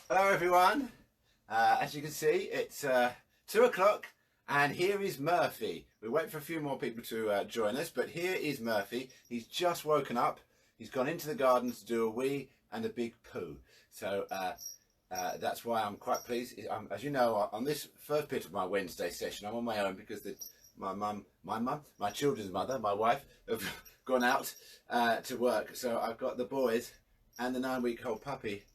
Hello everyone, as you can see it's 2 o'clock and here is Murphy. We're waiting for a few more people to join us, but here is Murphy. He's just woken up, he's gone into the garden to do a wee and a big poo. So that's why I'm quite pleased. As you know, on this first bit of my Wednesday session I'm on my own because my children's mother, my wife, have gone out to work. So I've got the boys and the 9-week-old puppy.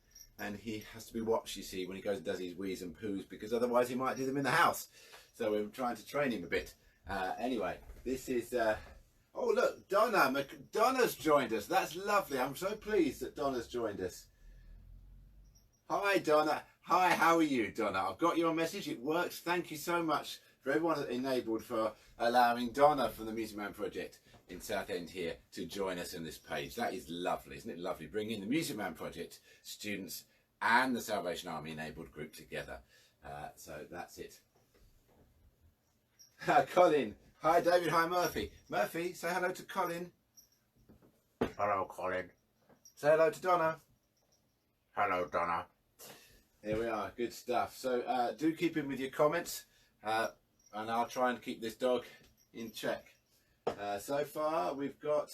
And he has to be watched, you see, when he goes and does his wheeze and poos, because otherwise he might do them in the house. So we're trying to train him a bit. Anyway, this is... oh, look, Donna's joined us. That's lovely. I'm so pleased that Donna's joined us. Hi, Donna. Hi, how are you, Donna? I've got your message. It works. Thank you so much for everyone at Enabled for allowing Donna from the Music Man Project in Southend here to join us on this page. That is lovely, isn't it lovely? Bringing the Music Man Project students and the Salvation Army Enabled group together. So that's it. Colin. Hi David, hi Murphy. Murphy, say hello to Colin. Hello, Colin. Say hello to Donna. Hello, Donna. Here we are, good stuff. So do keep in with your comments and I'll try and keep this dog in check. So far we've got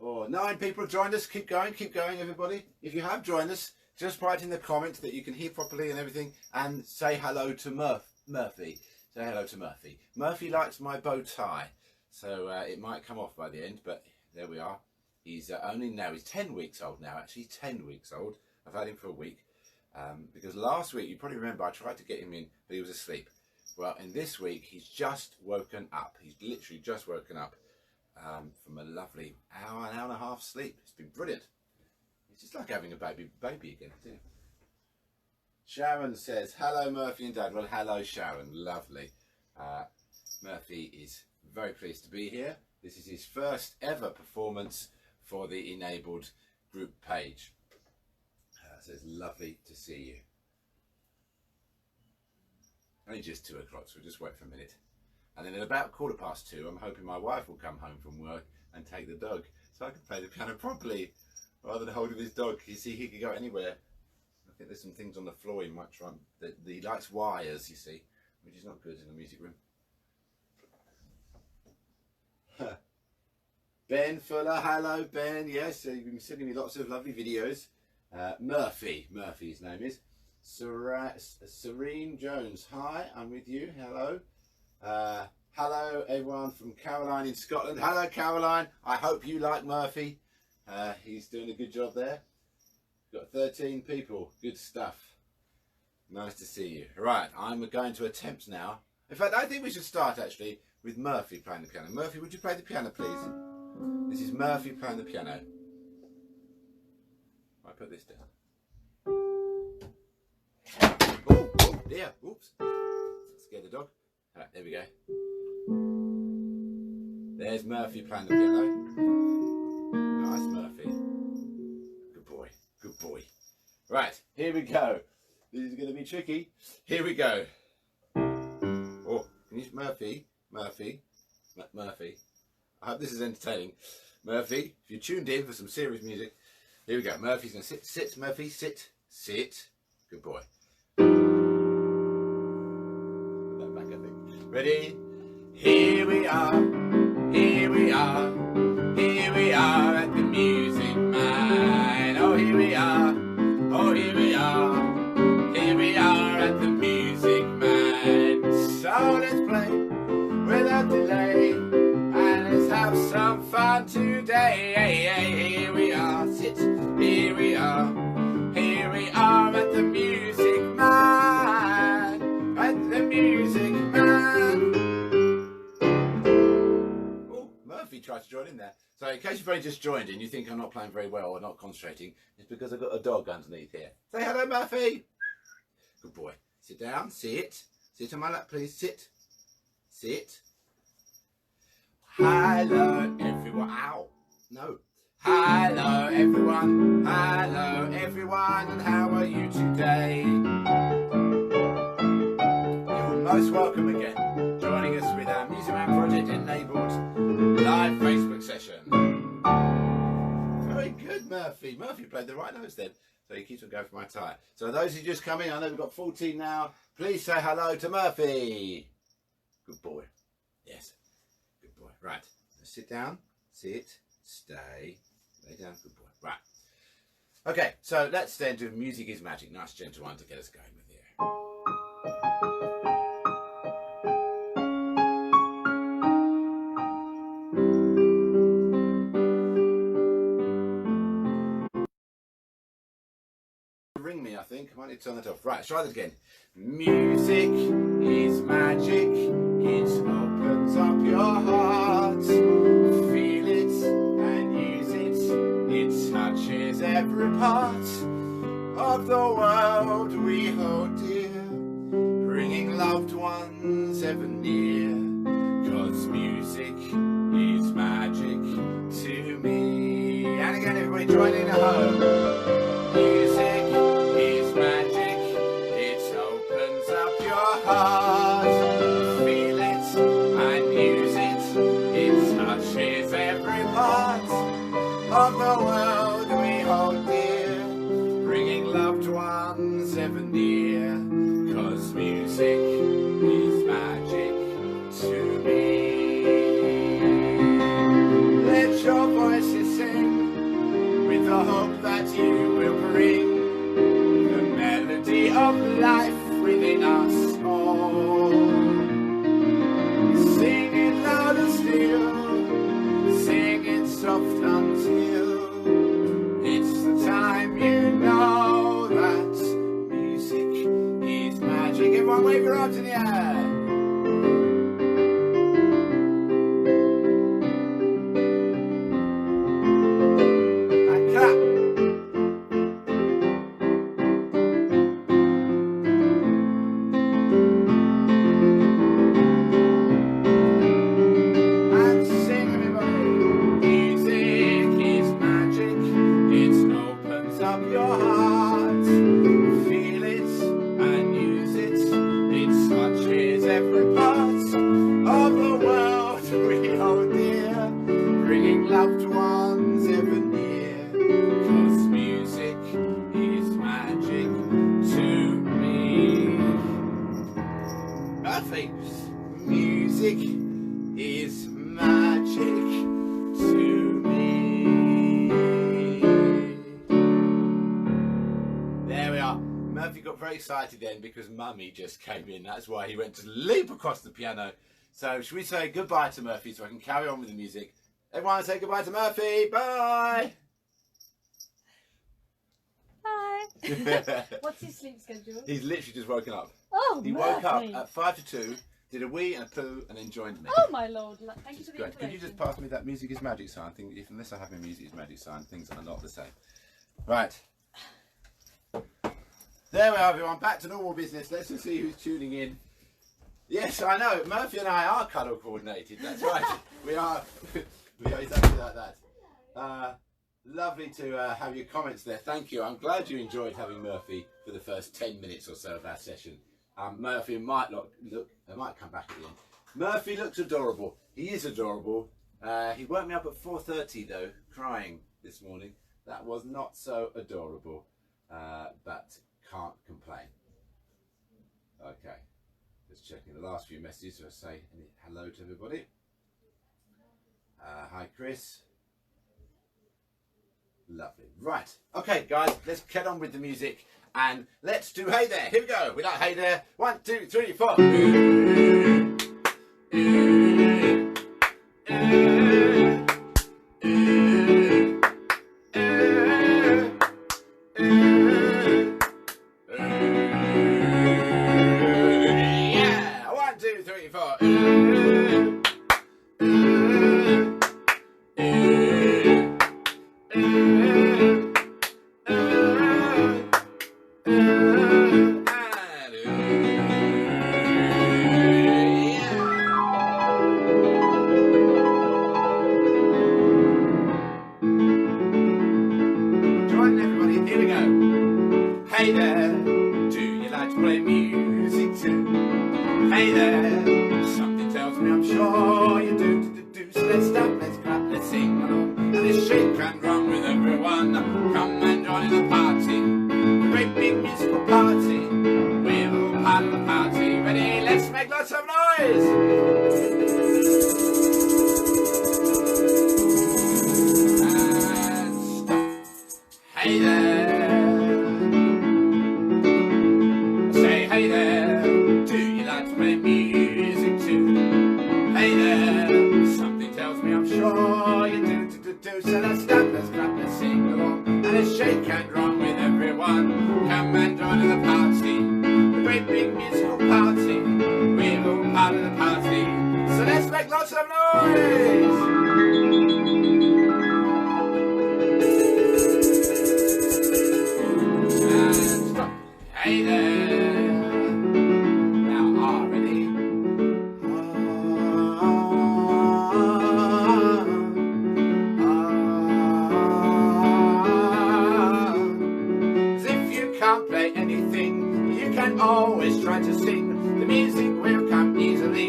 9 people have joined us. Keep going everybody. If you have joined us, just write in the comments that you can hear properly and everything, and say hello to Murphy. Say hello to Murphy. Murphy likes my bow tie, so it might come off by the end, but there we are. He's he's 10 weeks old now, actually 10 weeks old. I've had him for a week because last week, you probably remember, I tried to get him in, but he was asleep. Well, in this week, he's just woken up. He's literally just woken up from a lovely hour and a half sleep. It's been brilliant. It's just like having a baby again, isn't it? Sharon says, hello, Murphy and Dad. Well, hello, Sharon. Lovely. Murphy is very pleased to be here. This is his first ever performance for the Enabled group page. So it's lovely to see you. Only just 2 o'clock, so we'll just wait for a minute. And then at about 2:15, I'm hoping my wife will come home from work and take the dog so I can play the piano properly rather than holding this dog. You see, he can go anywhere. I think there's some things on the floor he might try. He likes wires, you see, which is not good in the music room. Ben Fuller, hello Ben. Yes, you've been sending me lots of lovely videos. Murphy's name is. Serene Jones, hi, I'm with you. Hello. Hello everyone from Caroline in Scotland. Hello Caroline, I hope you like Murphy. He's doing a good job there. Got 13 people, good stuff. Nice to see you. Right, I'm going to attempt now. In fact, I think we should start actually with Murphy playing the piano. Murphy, would you play the piano please? This is Murphy playing the piano. I put this down. Oh dear, oops. Scared the dog. Alright, there we go. There's Murphy playing the piano. Nice Murphy. Good boy, good boy. Right, here we go. This is going to be tricky. Here we go. Oh, can you, Murphy. I hope this is entertaining. Murphy, if you're tuned in for some serious music, here we go. Murphy's going to sit, Murphy, sit. Good boy. Put that back, I think. Ready? Here we are at the Music Man. Oh, here we are at the Music Man. So let's play without delay, and let's have some fun today. Here we are, sit, here we are at the Music Man, at the Music Man. Oh, Murphy tried to join in there. So in case you've only just joined in, you think I'm not playing very well or not concentrating, it's because I've got a dog underneath here. Say hello, Murphy. Good boy. Sit down, sit. Sit on my lap, please, sit. Hello, everyone. Ow. No. Hello, everyone. And how are you today? You're most welcome again, joining us with our Music Man Project Enabled live Facebook session. Very good, Murphy. Murphy played the right notes then. So he keeps on going for my tyre. So those who just come in, I know we've got 14 now. Please say hello to Murphy. Good boy. Yes. Good boy. Right. Sit down. Sit. Stay. Lay down. Good boy. Right. Okay. So let's then do Music is Magic. Nice gentle one to get us going with here. Ring me, I think. I might need to turn that off. Right, let's try that again. Music is magic. It opens up your heart. Feel it and use it. It touches every part of the world we hold dear, bringing loved ones ever near. 'Cause music is magic to me. And again, everybody join in at home. Music is magic, it opens up your heart. Feel it and use it, it touches every part of the world we hold dear, bringing loved ones ever near. 'Cause music is magic to me. Let your voices sing with the hope that you will bring the melody of life within us all. Sing it loud and still, sing it soft until it's the time you know that music is magic. Everyone wave your arms in the air. And clap. Loved ones ever near, 'cause music is magic to me. Murphy, music is magic to me. There we are. Murphy got very excited then because Mummy just came in. That's why he went to leap across the piano. So should we say goodbye to Murphy so I can carry on with the music? Everyone say goodbye to Murphy. Bye. Bye. What's his sleep schedule? He's literally just woken up. Oh, he woke up at 5 to 2, did a wee and a poo, and then joined me. Oh my lord! Thank you for the Great. information. Could you just pass me that Music is Magic sign? I think unless I have my Music is Magic sign, things are not the same. Right. There we are, everyone. Back to normal business. Let's just see who's tuning in. Yes, I know. Murphy and I are colour coordinated. That's right. We are. We are exactly like that. Lovely to have your comments there. Thank you. I'm glad you enjoyed having Murphy for the first 10 minutes or so of our session. Murphy might look. I might come back at the end. Murphy looks adorable. He is adorable. He woke me up at 4:30 though, crying this morning. That was not so adorable, but can't complain. Okay, just checking the last few messages. So I say hello to everybody. Hi Chris. Lovely. Right. Okay guys, let's get on with the music and let's do Hey There. Here we go. We like Hey There. 1, 2, 3, 4. Yeah. 1, 2, 3, 4. Join everybody, here we go. Hey there, do you like to play music too? Hey there, something tells me I'm sure you do. So let's stop, let's clap, let's sing along, and let's shake and run with everyone. Come and join the party. lots of noise. And stop. Hey there. Say hey there. Do you like to play music too? Hey there. Something tells me I'm sure you do. So let's stop, let's clap, let's sing along, and let's shake and drum with everyone. Come and join in the party, the great big musical party. We're all part of the party, so let's make lots of noise. And stop. Hey there. Now, ready? Always try to sing, the music will come easily.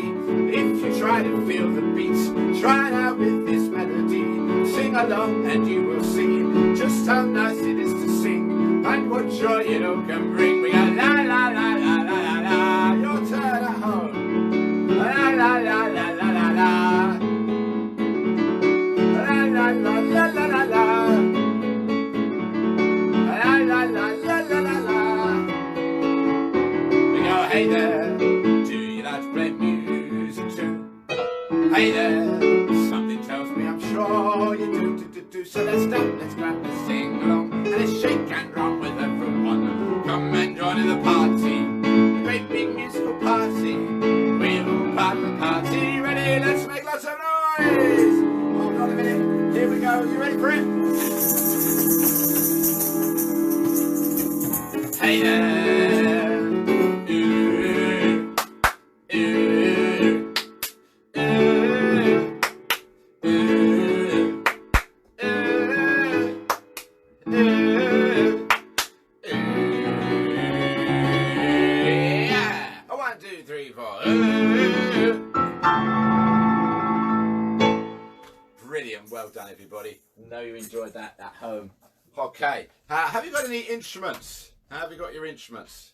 If you try to feel the beats, try it out with this melody. Sing along and you will see just how nice it is to sing, and what joy it all can bring. We go la la la la la la la, your turn at home. La la la la la la la, la la la la la la la, la la la la la la la. Hey there, do you like to play music too? Hey there, something tells me I'm sure you do. So let's stop, let's clap, let's sing along, and let's shake and drum with everyone. Come and join in the party, the great big musical party. We're all part of the party. Ready? Let's make lots of noise. Hold on a minute. Here we go. You ready for it? Hey there. Brilliant, well done everybody. Know you enjoyed that at home. Okay, have you got any instruments? Have you got your instruments?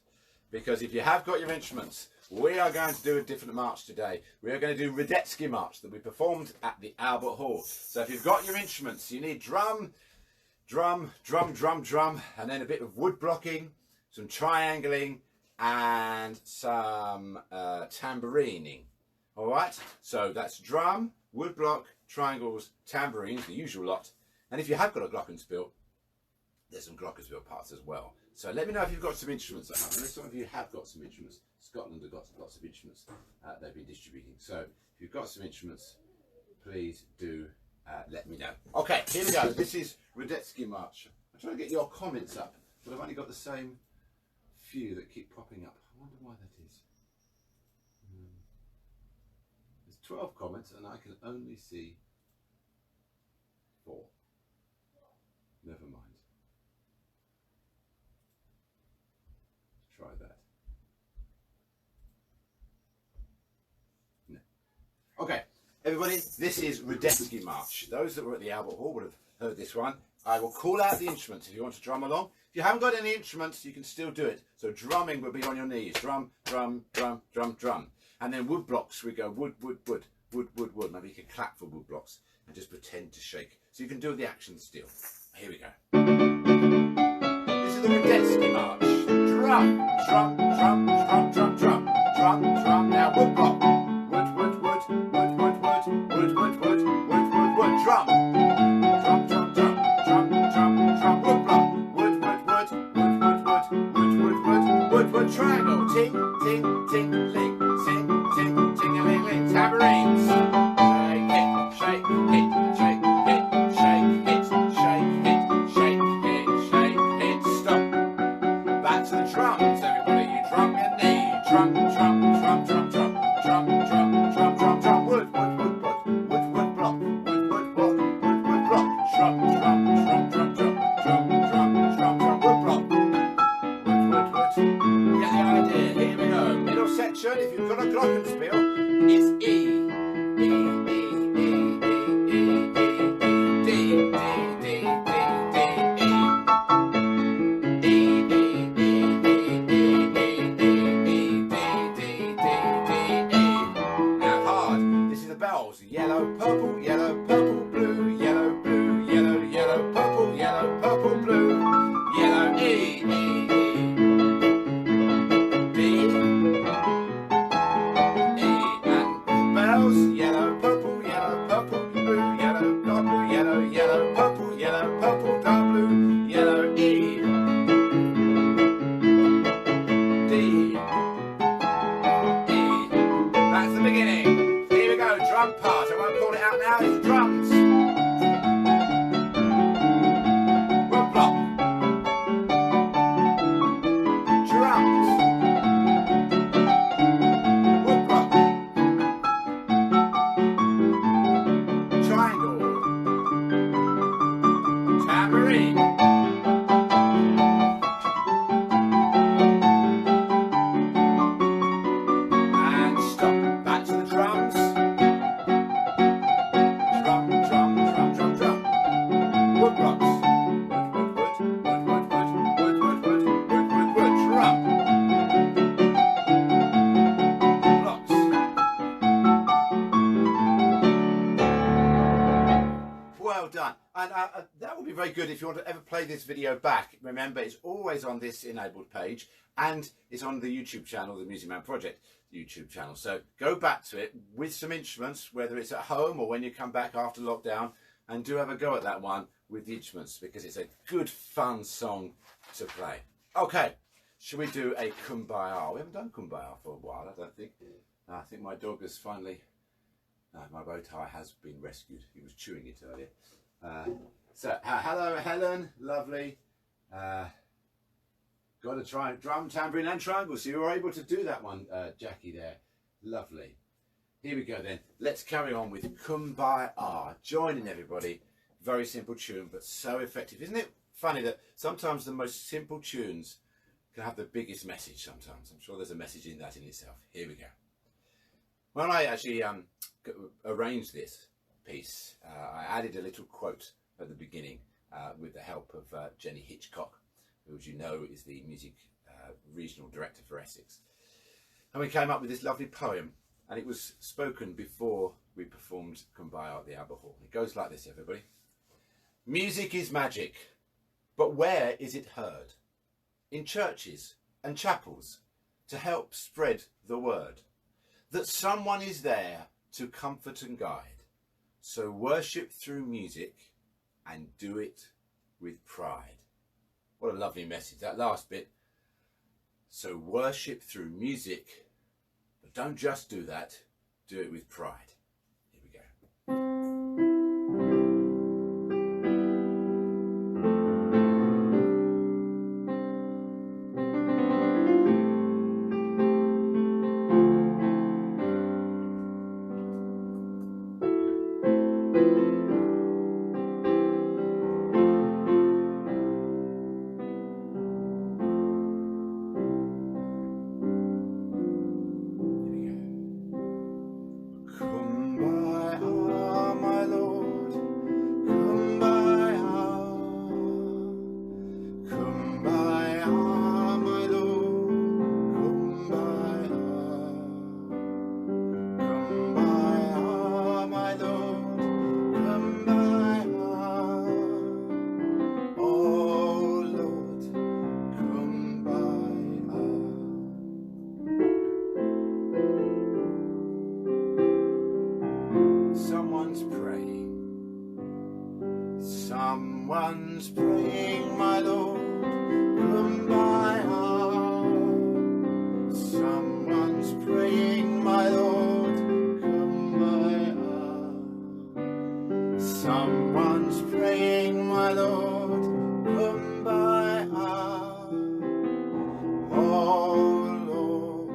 Because if you have got your instruments, we are going to do a different march today. We are going to do Radetzky march that we performed at the Albert Hall. So if you've got your instruments, you need drum, and then a bit of wood blocking, some triangling, and some tambouриning. All right, so that's drum, wood block, triangles, tambourines, the usual lot. And if you have got a glockenspiel, there's some glockenspiel parts as well. So let me know if you've got some instruments at home. I know some of you have got some instruments. Scotland have got lots of instruments they've been distributing. So if you've got some instruments, please do let me know. Okay, here we go. This is Radetzky March. I'm trying to get your comments up, but I've only got the same few that keep popping up. I wonder why that is. There's 12 comments and I can only see 4. Never mind. Try that. No. Okay, everybody, this is Radetzky March. Those that were at the Albert Hall would have heard this one. I will call out the instruments if you want to drum along. If you haven't got any instruments, you can still do it. So drumming will be on your knees. Drum, drum, drum, drum, drum. And then wood blocks, we go wood, wood, wood, wood, wood, wood. Maybe you can clap for wood blocks and just pretend to shake. So you can do the action still. Here we go. This is the Radetzky March. Drum, drum, drum, drum, drum, drum, drum, drum. Now wood block. Wood, wood, wood, wood, wood, wood, wood, wood, wood, wood, wood, wood. Drum. Drum, drum, drum, drum, drum, drum. Wood block. Wood, wood, wood, wood, wood, wood, wood, wood, wood, wood, wood. Triangle. Ting, ting, ting, ling. Ting, ting, ting, a ling, ling. Tambourines. Shake it, shake it, shake it, shake it, shake it, shake it, shake it. Stop. Back to the drums, everybody. You drum your knee. Drum, drum, drum, drum, drum, drum, drum, drum, drum, drum. Wood, wood, wood, wood, wood, wood, block. Wood, wood, block. Wood, wood, block. Drum, drum, drum, drum, drum, drum, drum, drum, drum. Wood block. Wood, wood, wood. You get the idea. Here we go. Middle section. If you've got a glockenspiel, it's E. be very good if you want to ever play this video back. Remember, it's always on this enabled page, and it's on the YouTube channel, the Music Man Project YouTube channel. So go back to it with some instruments, whether it's at home or when you come back after lockdown, and do have a go at that one with the instruments, because it's a good fun song to play. Okay, should we do a Kumbaya? We haven't done Kumbaya for a while, I don't think. I think my dog has finally, my bow tie has been rescued. He was chewing it earlier. So hello Helen, lovely. Got to try drum, tambourine and triangle, so you were able to do that one, Jackie there. Lovely. Here we go then. Let's carry on with Kumbaya. Join in everybody. Very simple tune, but so effective. Isn't it funny that sometimes the most simple tunes can have the biggest message sometimes? I'm sure there's a message in that in itself. Here we go. When I actually arranged this piece, I added a little quote at the beginning with the help of Jenny Hitchcock, who, as you know, is the music regional director for Essex. And we came up with this lovely poem, and it was spoken before we performed Kumbaya at the Albert Hall. It goes like this, everybody. Music is magic, but where is it heard? In churches and chapels, to help spread the word that someone is there to comfort and guide. So worship through music and do it with pride. What a lovely message, that last bit. So worship through music, but don't just do that, do it with pride. Here we go. Someone's praying, my Lord, Kumbaya. Someone's praying, my Lord, Kumbaya. Someone's praying, my Lord, Kumbaya. Oh Lord,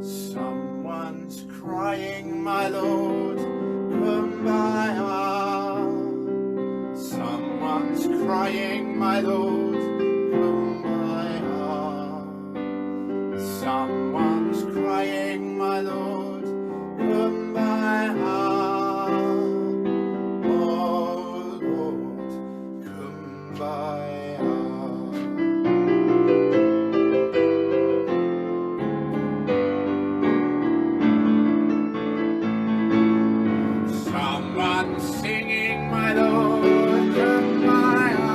someone's crying, my Lord, Kumbaya. Someone's crying, my Lord, Kumbaya. Someone's crying, my Lord, Kumbaya. Oh Lord, Kumbaya. Someone's singing, my Lord, Kumbaya.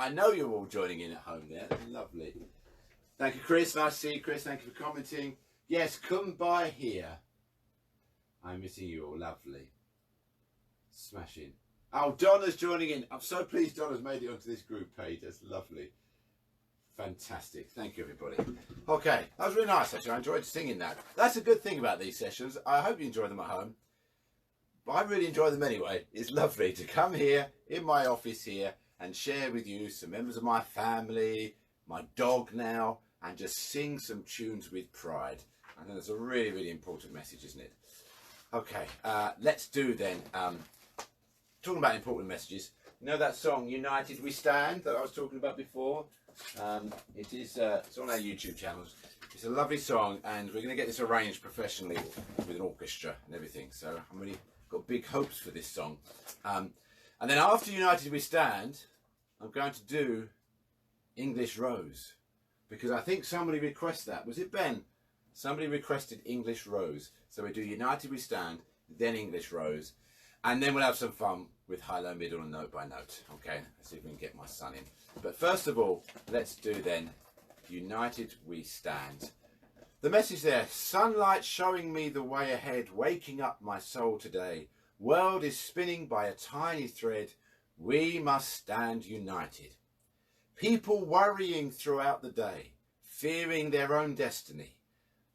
I know you're all joining in at home there. Lovely. Thank you, Chris. Nice to see you, Chris. Thank you for commenting. Yes, Kumbaya here. I'm missing you all. Lovely. Smashing. Oh, Donna's joining in. I'm so pleased Donna's made it onto this group page. That's lovely. Fantastic. Thank you, everybody. Okay, that was really nice, actually. I enjoyed singing that. That's a good thing about these sessions. I hope you enjoy them at home. But I really enjoy them anyway. It's lovely to come here in my office here and share with you some members of my family, my dog now, and just sing some tunes with pride. I think that's a really, really important message, isn't it? Okay, let's do then. Talking about important messages. You know that song, United We Stand, that I was talking about before? It's on our YouTube channels. It's a lovely song, and we're going to get this arranged professionally with an orchestra and everything. So I'm really got big hopes for this song. And then after United We Stand, I'm going to do English Rose, because I think somebody requested that. Was it Ben? Somebody requested English Rose. So we do United We Stand, then English Rose, and then we'll have some fun with high, low, middle, and note by note. Okay, let's see if we can get my son in. But first of all, let's do then United We Stand. The message there: sunlight showing me the way ahead, waking up my soul today. World is spinning by a tiny thread. We must stand united. People worrying throughout the day, fearing their own destiny.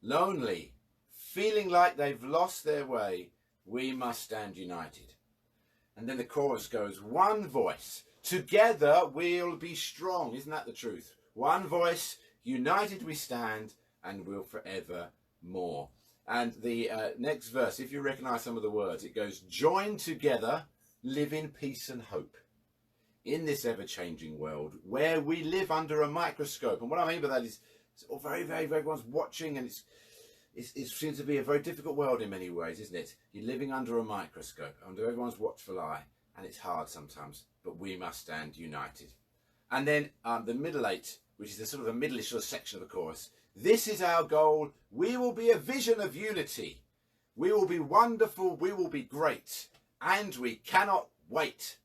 Lonely, feeling like they've lost their way. We must stand united. And then the chorus goes, one voice, together we'll be strong. Isn't that the truth? One voice, united we stand, and we'll forever more. And the next verse, if you recognise some of the words, it goes, join together, live in peace and hope. In this ever-changing world where we live under a microscope. And what I mean by that is it's all very, very, everyone's watching, and it seems to be a very difficult world in many ways, isn't it? You're living under a microscope, under everyone's watchful eye, and it's hard sometimes, but we must stand united. And then the middle eight, which is the sort of a middle-ish sort of section of the chorus. This is our goal. We will be a vision of unity. We will be wonderful. We will be great. And we cannot wait.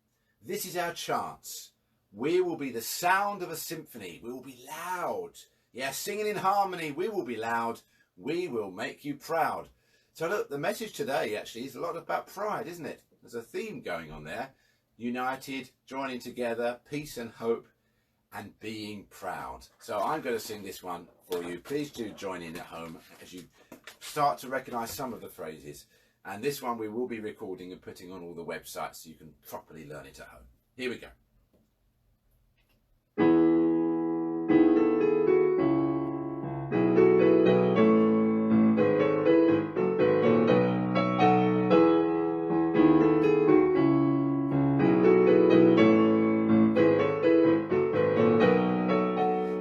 This is our chance. We will be the sound of a symphony. We will be loud. Yeah, singing in harmony. We will be loud. We will make you proud. So look, the message today actually is a lot about pride, isn't it? There's a theme going on there. United, joining together, peace and hope, and being proud. So I'm going to sing this one for you. Please do join in at home as you start to recognise some of the phrases. And this one we will be recording and putting on all the websites so you can properly learn it at home. Here we go.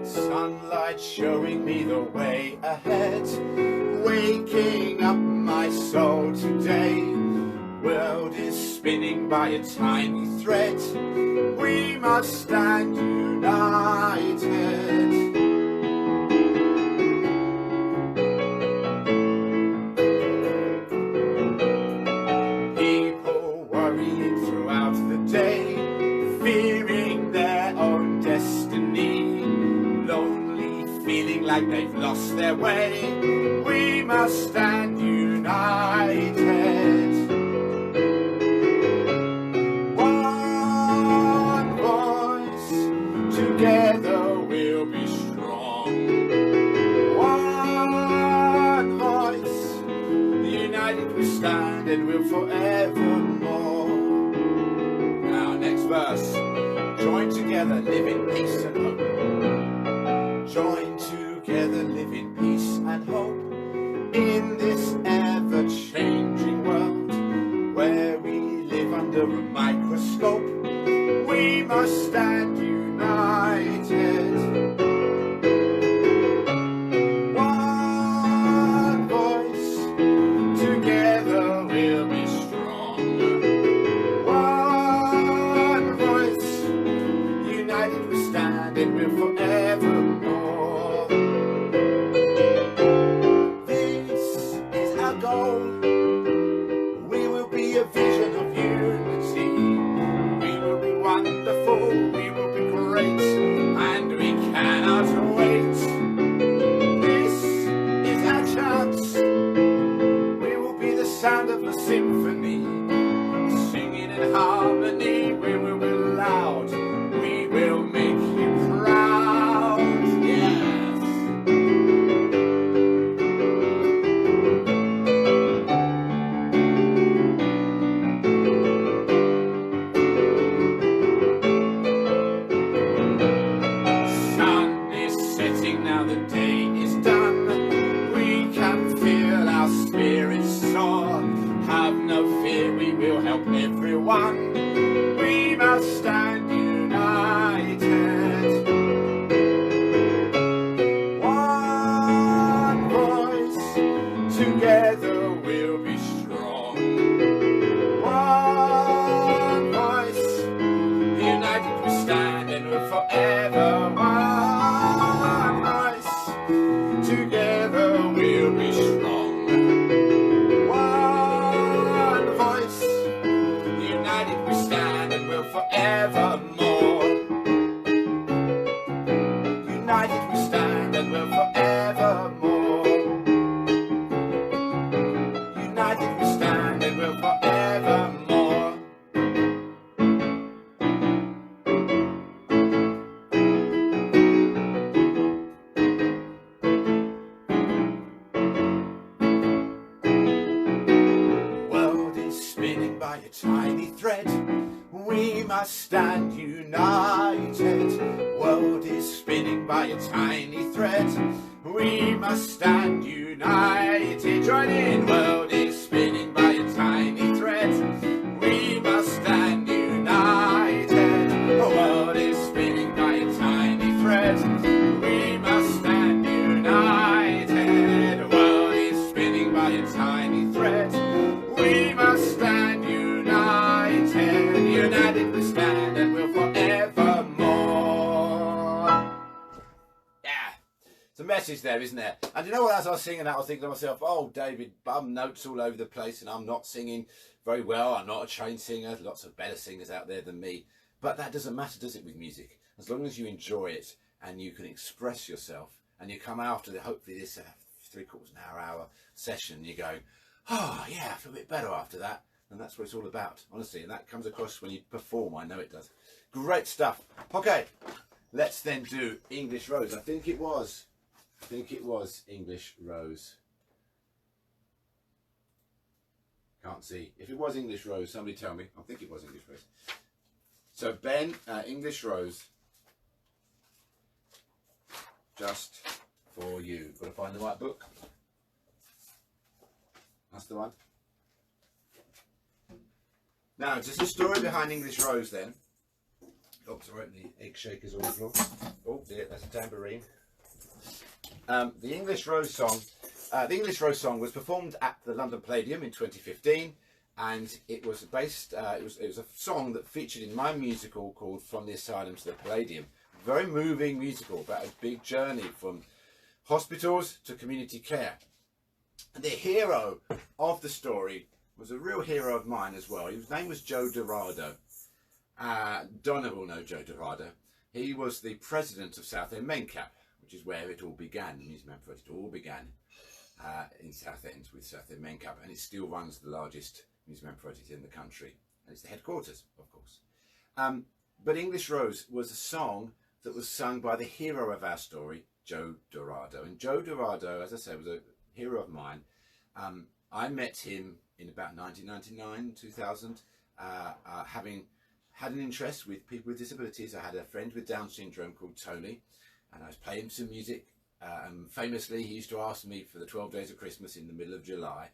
Sunlight showing me the way ahead, waking up my soul today. World is spinning by a tiny thread. We must stand united. People worrying throughout the day, fearing their own destiny. Lonely, feeling like they've lost their way. We must stand united. One voice, together we'll be strong. One voice, united we stand, and we'll forevermore. Now, next verse. Join together, live in peace and hope. Join together, live in peace and hope. In this ever-changing world, where we live under a microscope, we must stand united. One voice, together we'll be strong. One voice, united we stand, and we'll forevermore. This is our goal. We will be a vision of unity. We will be wonderful. We will sound of a symphony, singing in harmony. We will be loud, we will make you proud. Yes. Sun is setting now, the day is done. We can feel our spirits soar. Have no fear, we will help everyone. We must stand united. One voice, together we'll be strong. One voice, united we stand and we're forever. One voice, together we'll be strong. One voice, united we stand and we'll forevermore. United we stand and we'll forevermore. United we stand and we'll forevermore. World is spinning by a tiny thread. We must stand united. World is spinning by a tiny thread. We must stand united. Join in. World is spinning by a tiny thread. We must stand united. The world is spinning by a tiny thread. We must stand united. The world is spinning by a tiny thread. We must stand united. United we stand and we'll forevermore. Yeah. It's a message there, isn't there? And you know what, as I was singing that, I was thinking to myself, oh, David, bum notes all over the place and I'm not singing very well. I'm not a trained singer. Lots of better singers out there than me. But that doesn't matter, does it, with music? As long as you enjoy it and you can express yourself and you come after hopefully this 3/4 hour session, you go, oh, yeah, I feel a bit better after that. And that's what it's all about, honestly. And that comes across when you perform. I know it does. Great stuff. Okay, let's then do English Rose. I think it was English Rose. Can't see. If it was English Rose, somebody tell me. I think it was English Rose. So Ben, English Rose, just for you. Got to find the right book. That's the one. Now, just the story behind English Rose then. Oops, I wrote the egg shakers on the floor. Oh dear, that's a tambourine. The English Rose song was performed at the London Palladium in 2015, and it was based. It was a song that featured in my musical called From the Asylum to the Palladium. Very moving musical about a big journey from hospitals to community care. And the hero of the story was a real hero of mine as well. His name was Joe DeRita. Donna will know Joe DeRita. He was the president of Southend Mencap, which is where it all began. The museum project, it all began in Southend with Southend Mencap, and it still runs the largest museum project in the country. And it's the headquarters, of course. But English Rose was a song that was sung by the hero of our story, Joe DeRita. And Joe DeRita, as I said, was a hero of mine. I met him in about 1999, 2000, having had an interest with people with disabilities. I had a friend with Down syndrome called Tony, and I was playing some music. And famously, he used to ask me for the 12 Days of Christmas in the middle of July,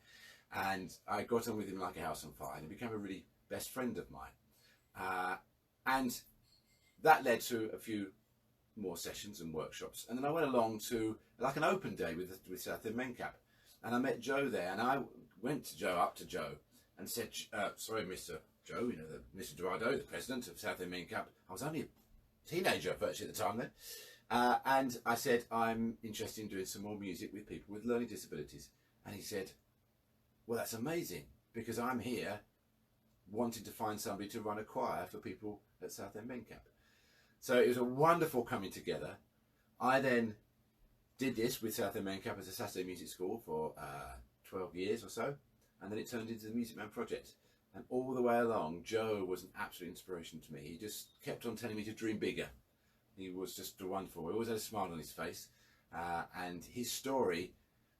and I got on with him like a house on fire, and he became a really best friend of mine. And that led to a few more sessions and workshops, and then I went along to like an open day with Southend Mencap, and I met Joe there, and I went to up to Joe and said, sorry, Mr. Joe, you know, Mr. DeRita, the president of Southend Mencap. I was only a teenager virtually at the time then. And I said, I'm interested in doing some more music with people with learning disabilities. And he said, well, that's amazing, because I'm here wanting to find somebody to run a choir for people at Southend Mencap. So it was a wonderful coming together. I then did this with Southend Mencap as a Saturday music school for 12 years or so. and then it turned into the Music Man Project. And all the way along, Joe was an absolute inspiration to me. He just kept on telling me to dream bigger. He was just wonderful. He always had a smile on his face, and his story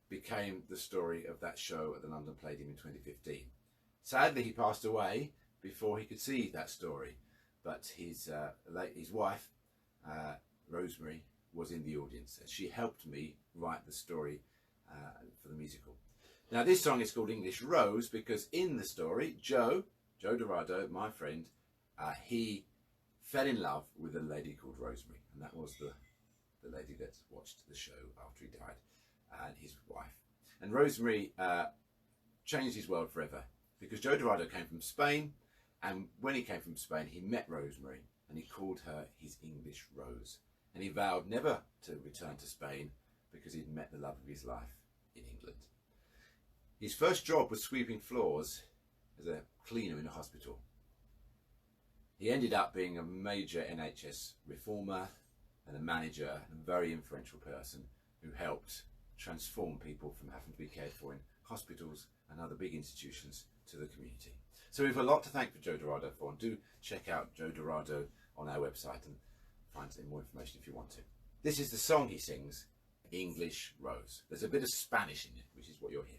became the story of that show at the London Palladium in 2015. Sadly, he passed away before he could see that story, but his wife, Rosemary, was in the audience, and she helped me write the story for the musical. Now, this song is called English Rose because in the story, Joe DeRita, my friend, he fell in love with a lady called Rosemary, and that was the lady that watched the show after he died, and his wife. And Rosemary changed his world forever because Joe DeRita came from Spain, and when he came from Spain, he met Rosemary, and he called her his English Rose. And he vowed never to return to Spain because he'd met the love of his life in England. His first job was sweeping floors as a cleaner in a hospital. He ended up being a major NHS reformer and a manager and a very influential person who helped transform people from having to be cared for in hospitals and other big institutions to the community. So we have a lot to thank for Joe DeRita for, and do check out Joe DeRita on our website and find some more information if you want to. This is the song he sings, English Rose. There's a bit of Spanish in it, which is what you'll hear.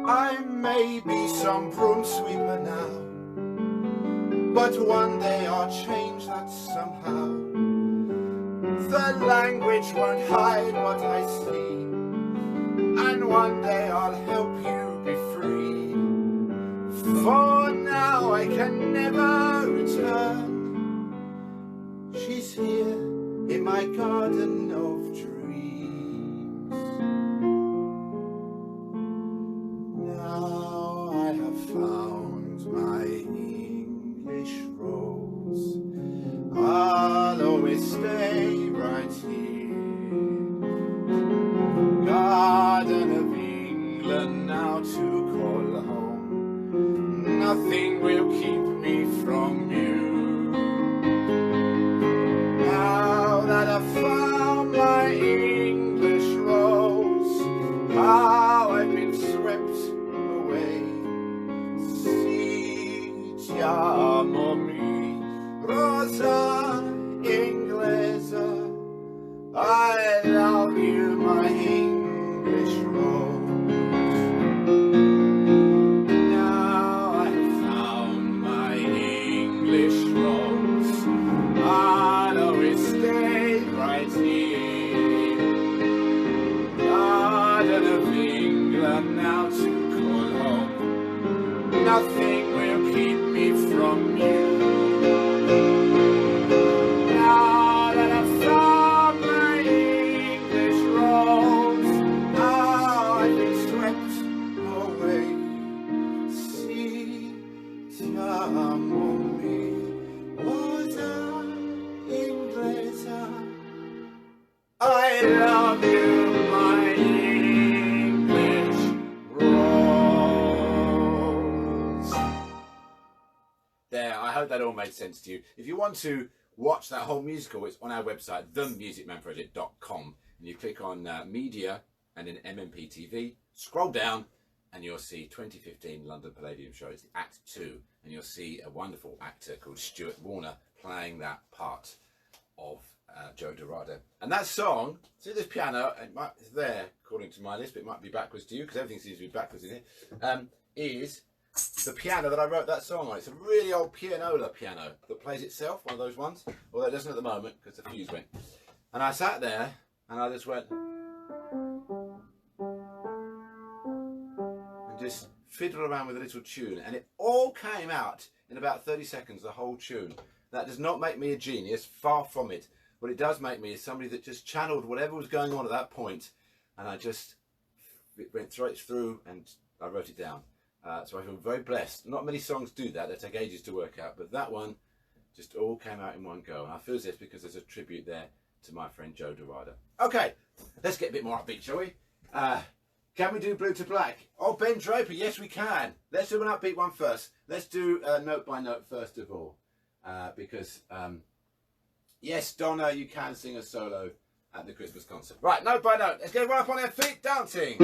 I may be some broom sweeper now, but one day I'll change that somehow. The language won't hide what I see, and one day I'll help you be free. For now I can never return. She's here in my garden of dreams. Found my English rose. I'll always stay right here. Garden of England now to call home. Nothing will keep me from you. Now that I've found my English rose, how I've been swept away. Amo mi rosa inglesa. I love you, my English rose. Now I've found my English rose. I'll always stay right here. Garden of England now to call home. Nothing will keep me from you. Now that I've found my English rose, how I've been swept away. Si ti amo mi rosa inglesa. I love you, my English rose. There, I hope that all made sense to you. If you want to watch that whole musical, it's on our website, themusicmanproject.com, and you click on media and then MMP TV, scroll down, and you'll see 2015 London Palladium show. It's Act 2, and you'll see a wonderful actor called Stuart Warner playing that part of Joe DeRita. And that song, see this piano, it's there according to my list, but it might be backwards to you because everything seems to be backwards in here, is the piano that I wrote that song on. It's a really old pianola piano that plays itself, one of those ones, although it doesn't at the moment because the fuse went. And I sat there and I just went and just fiddled around with a little tune, and it all came out in about 30 seconds, the whole tune. That does not make me a genius, far from it. What it does make me is somebody that just channeled whatever was going on at that point, and I just went straight through and I wrote it down. So I feel very blessed. Not many songs do that, they take ages to work out, but that one just all came out in one go. And I feel this because there's a tribute there to my friend Joe DeRita. Okay, let's get a bit more upbeat, shall we? Can we do Blue to Black? Oh, Ben Draper, yes we can. Let's do an upbeat one first. Let's do note by note first of all. Because, yes, Donna, you can sing a solo at the Christmas concert. Right, note by note. Let's get right up on our feet, dancing.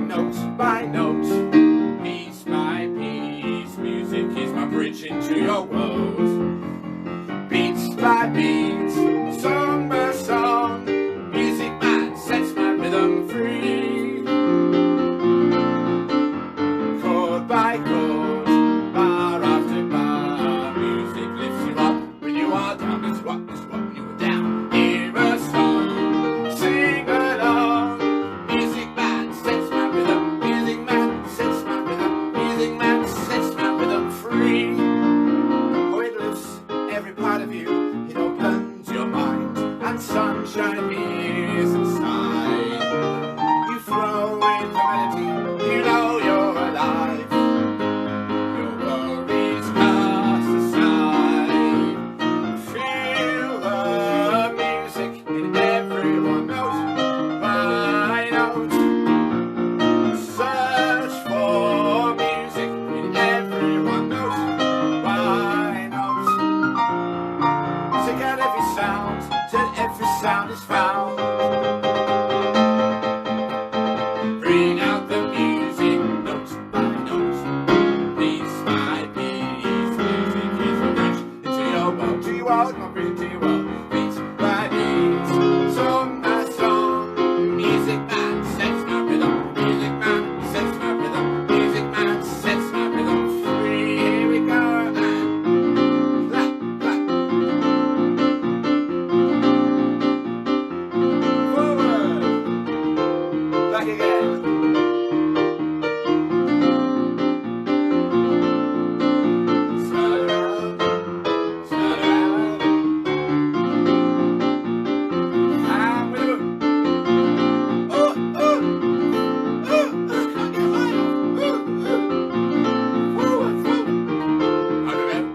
Note by note, piece by piece, music is my bridge into your world. Beat by beat, song by song, music man sets my rhythm free. Chord by chord, bar after bar, music lifts you up when you are down. It's what when you were down. Hear a song, sing along, music man sets my rhythm, music man sets my rhythm, music man sets my rhythm free. Oh, it lifts every part of you, it opens your mind, and sunshine appears inside. You flow with the melody, you know you're alive. Your worries cast aside. Feel the music in everyone, note by note. Search for music in everyone, note by note. Check out every sound, till every sound is found. Bring out the music, note by note, piece by piece. Music is a bridge into your world, to your world, not bridge into your world. Beat by beat, song by song, music man sets my rhythm, music man sets my rhythm, music man sets my rhythm free. Here we go, and clap, clap. Forward, back again. Start around, and with a move. Oh, oh, oh, I can't get high enough. Forward, forward. Over again.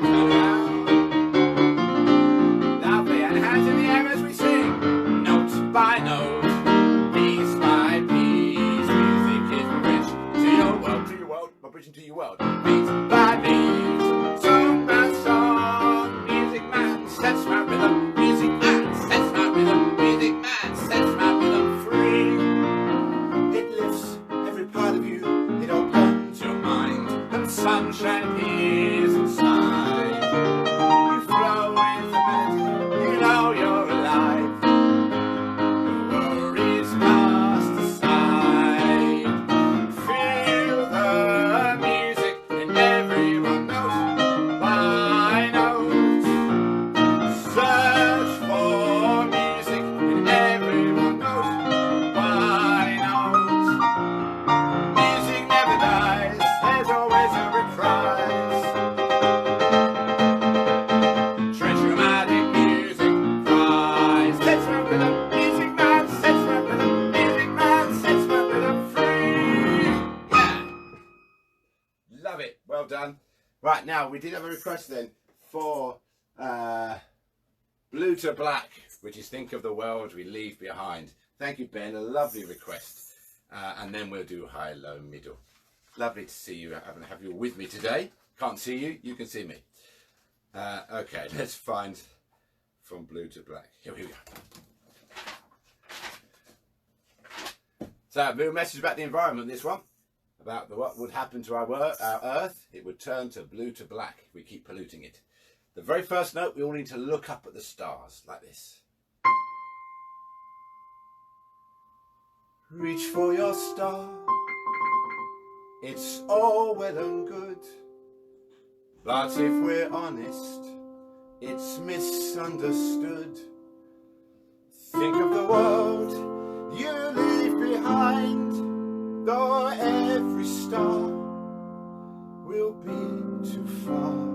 Turn around. Lovely, and hands in the air as we sing. Note by note, piece by piece, music is my bridge to your world, my bridge into your world. Beat by beat, song by song, music man sets my rhythm, music man sets my rhythm, music man sets my rhythm free. It lifts every part of you, it opens your mind, and sunshine appears inside. You flow with the melody, you know you're alive. Your worries cast aside. Feel the music in everyone, note by note. Search for music in everyone, note by note. Music never dies, there's always a reprise. Treasumatic music prize. Sets my rhythm, music man sets my rhythm, music man sets my rhythm free. Yeah. Love it. Well done. Right, now we did have a request then for Blue to Black, which is Think of the World We Leave Behind. Thank you, Ben. A lovely request. And then we'll do high, low, middle. Lovely to see you, have you with me today. Can't see you, you can see me. Okay, let's find From Blue to Black. Here we go. So, a little message about the environment, this one. About what would happen to our Earth. It would turn to blue to black if we keep polluting it. The very first note, we all need to look up at the stars, like this. Reach for your star. It's all well and good. But if we're honest, it's misunderstood. Think of the world you leave behind, though every star will be too far.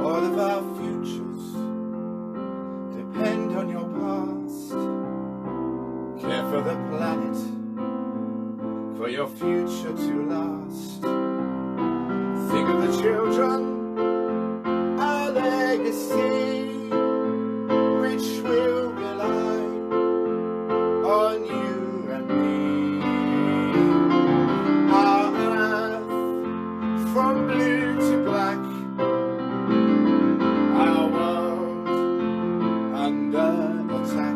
All of our futures depend on your past. for the planet, for your future to last. Think of the children, our legacy, which will rely on you and me. Our earth, from blue to black, our world under attack.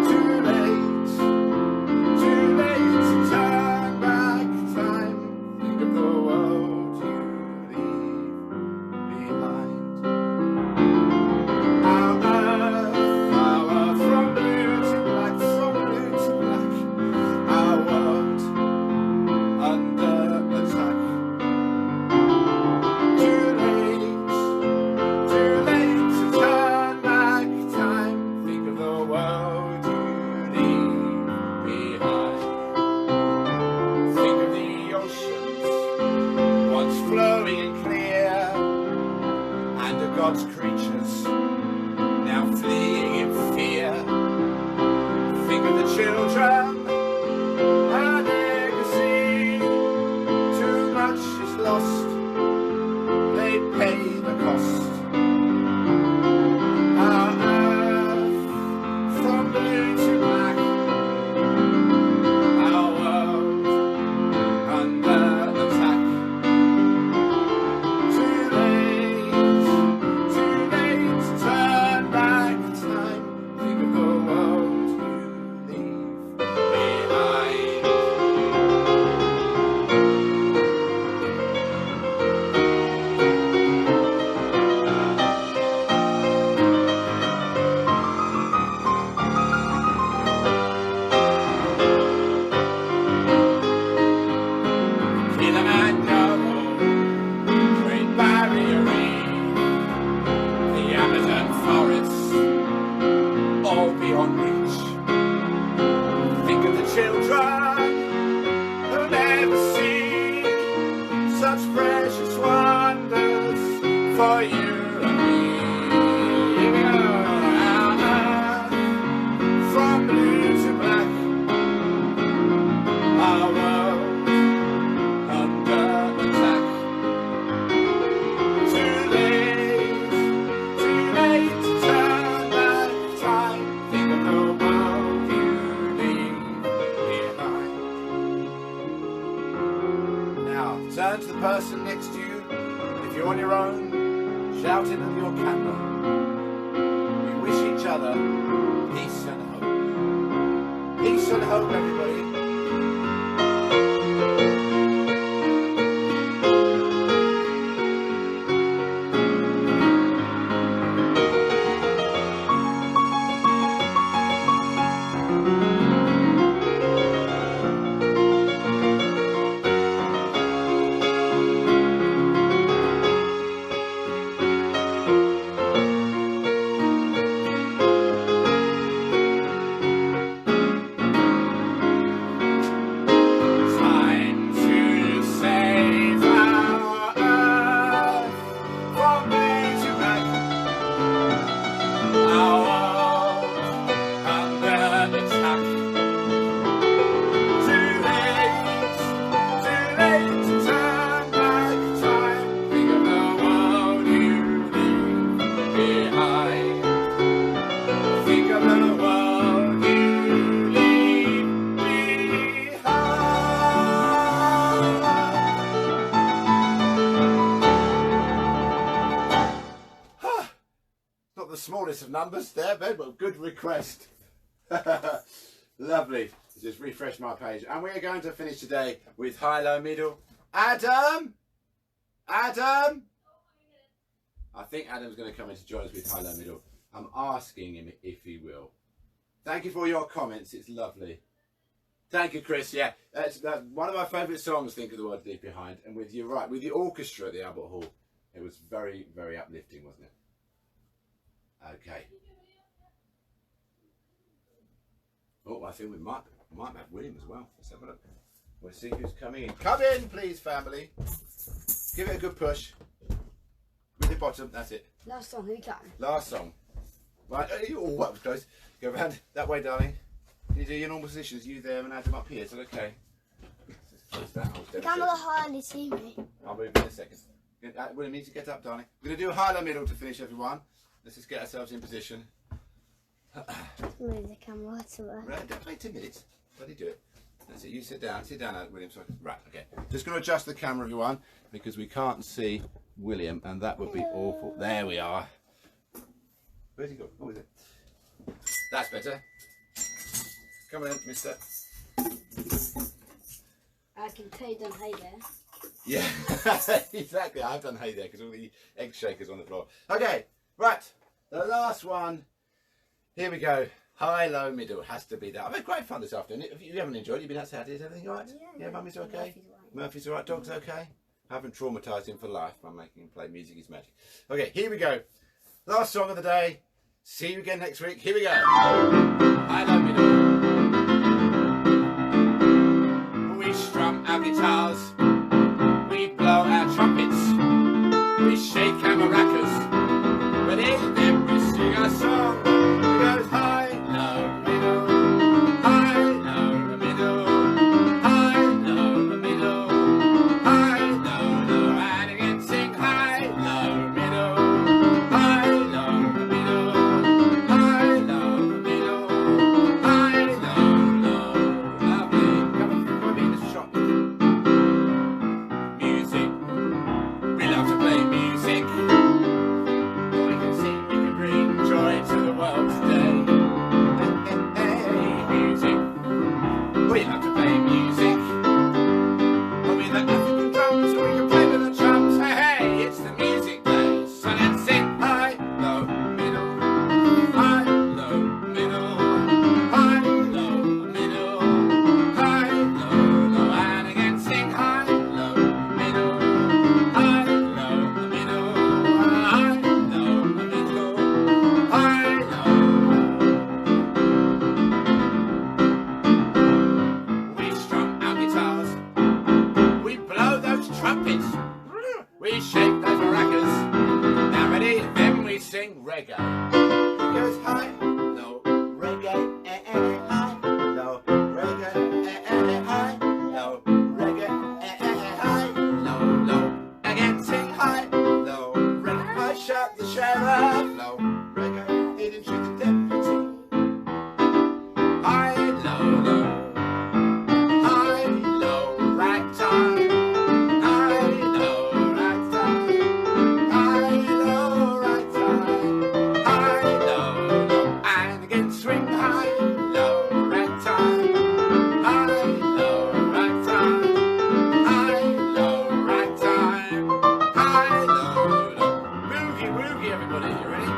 Too late to turn back time. Think of the world you leave behind. Our earth, from blue to black, from blue to black, our world under attack. Too late to turn back time. Think of the world you leave behind. Think of the oceans, once flowing and clear, and of God's creatures, now fleeing in fear. Think of the children, our legacy, too much is lost, they pay the cost. Our earth, from blue to black, our world under attack. Too late to turn back time. Think of the world you leave behind. Kilimanjaro, Great Barrier Reef, the Amazon forests, all beyond reach. Think of the children who never see such precious wonders for you and me. Our earth, from blue to black, our world under attack. Too late to turn back time. Think of the world you leave behind. Now, turn to the person next to you. If you're on your own, shout into your camera. We wish each other peace and hope. Peace and hope, everybody. Smallest of numbers there, Ben, but good request. Lovely. Just refresh my page. And we're going to finish today with high, low, middle. Adam? Adam? I think Adam's going to come in to join us with high, low, middle. I'm asking him if he will. Thank you for your comments. It's lovely. Thank you, Chris. Yeah, that's one of my favourite songs, Think of the World Leave Behind. And with, you're right, with the orchestra at the Albert Hall, it was very, very uplifting, wasn't it? Okay. Oh, I think we might have William as well. Let's have a look. We'll see who's coming in. Come in, please, family. Give it a good push. With the bottom, that's it. Last song, who can? Last song. Right, oh, that was close. Go around that way, darling. Can you do your normal positions? You there and Adam up here. Is that okay? You can't hardly see me. I'll move in a second. We need to get up, darling. We're going to do a high, low, middle to finish, everyone. Let's just get ourselves in position. Move the camera to her. Right, don't wait 2 minutes. Bloody do it. That's it. You sit down, William. Sorry. Right, okay. Just going to adjust the camera, everyone, because we can't see William, and that would be awful. There we are. Where's he go? Oh, is it? That's better. Come on, in, mister. I can tell you done hay there. Yeah, exactly. I've done hay there because all the egg shakers on the floor. Okay, right. The last one. Here we go. High, low, middle. Has to be that. I've had great fun this afternoon. If you haven't enjoyed it, you've been outside. Is everything all right? Yeah, Mummy's okay? Murphy's all right. Dog's okay? I haven't traumatised him for life by making him play Music is Magic. Okay, here we go. Last song of the day. See you again next week. Here we go. High, low, middle. We strum our guitars. We blow our trumpets. We shake our maracas. But in them we sing our song. It goes high, low, middle. High, low, middle. High, low, middle. High, low, low. And again sing high, low, middle. High, low, middle. High, low, middle. High, low, low. Lovely. Come on me in the shop. Music. We love to play music. We can sing, we can bring joy to the world today. Hey, music. We love to play music. And with the African drums, we can play with the drums. Hey, hey, it's the music day. So let's sing high, low, middle. High, low, middle. High, low, middle. High, low, low. And again sing high, low, middle. High, low, middle. High, low, middle. High, low. We strum our guitars. We blow those trumpets. We shake those maracas. Now ready? Then we sing reggae. It goes high, low, reggae, high, low, reggae, high, low, reggae, high, low, low. Again sing high, low, reggae, high, shout the sheriff, low, reggae, hidden to the deputy. High, low, low. High, low, ragtime. High, low, ragtime. High, low, ragtime. High, low, low. And again swing high, low, ragtime. High, low, ragtime. High, low, ragtime. High, low, low. Boogie, woogie, everybody. You ready?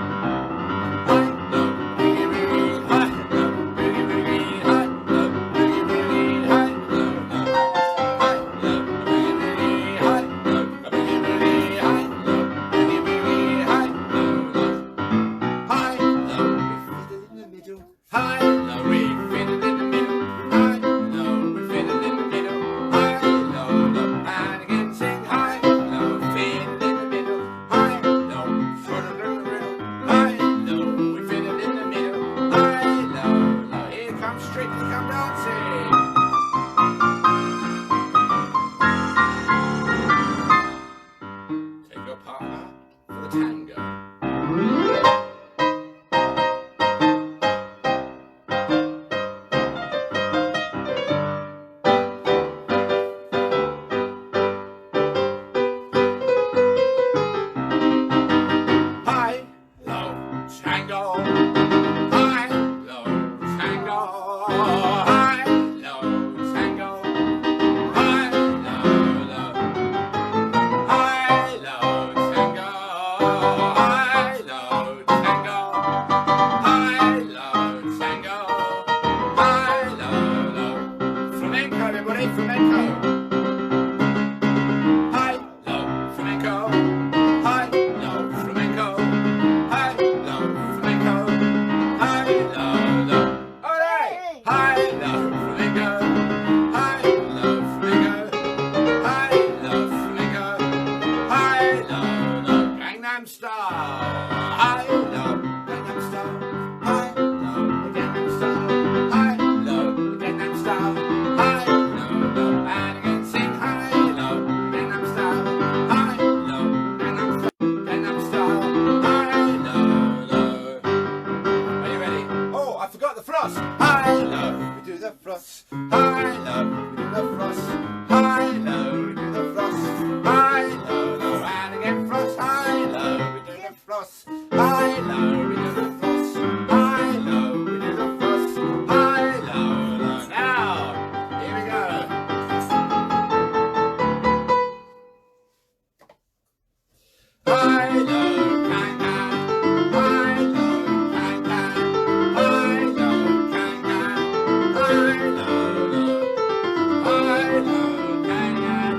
High, low, boogie, woogie. High, low, boogie, woogie. High, low, boogie, woogie. High, low, low. High, low, boogie, woogie. High, low, boogie, woogie. High, low, boogie, woogie. High, low, low. High, low, we fit it in the middle. High, low, we fit it in the middle. High, low, we fit it in the middle. High, low, low. And again sing high, low, fit it in the middle. High, low, foot it in the middle. High, low, we fit it in the middle. High, low, low. Here comes Strictly Come Dancing. Take your partner for the tango. High, low, tango. High, low, tango. High, low, tango. High, low, low. High, low, tango. High, low, tango. High, low, tango. High, low, low. Flamenco, everybody, flamenco. High, low, flamenco. High, low, flamenco. High, low, flamenco. High, low, low. Alright! High, low, flamenco. High, low, flamenco. High, low, flamenco. High, low, low. Gangnam Style. High, low, Gangnam Style. high low, we do the floss, high low, we do the floss, high low, we do the floss, high low, low, and again floss, high low, we do the floss, high low, we do the floss, high low, we do the floss, high low, low. Now, here we go. High low, can can, high low, can can, high low, can can, high low, low, high low, can can,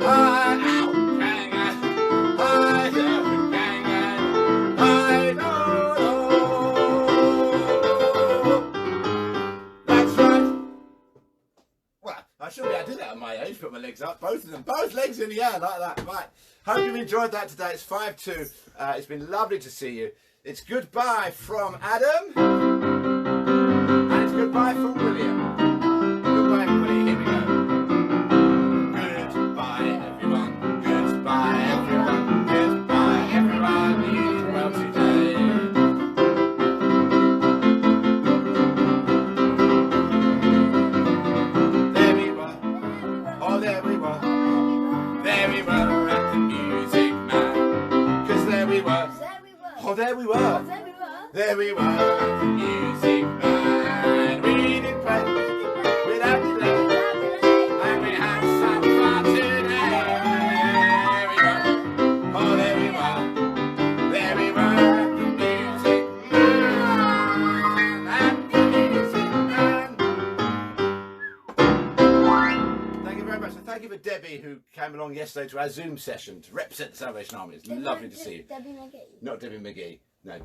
high ow, can can, high low, can can, high low, low. That's right. Well, I should be able to do that at my age. Put my legs up, both of them, both legs in the air like that. Right. Hope you've enjoyed that today. It's 5-2. It's been lovely to see you. It's goodbye from Adam. And it's goodbye from William. Goodbye, everybody. Here we go. Goodbye, everyone. Goodbye, everyone. Goodbye, everyone. Eat well today. There we were. Oh, there we were. There we were at the Music Man. 'Cause there we were. Oh, there we were. There we were at the Music Man. We did play without delay. And we had some fun today. There we were. Oh, there we were. There we were at the Music Man. At the Music Man. Thank you very much. And thank you for Debbie, who came along yesterday to our Zoom session to represent the Salvation Army. It's lovely to see you. Debbie McGee. Not Debbie McGee. No,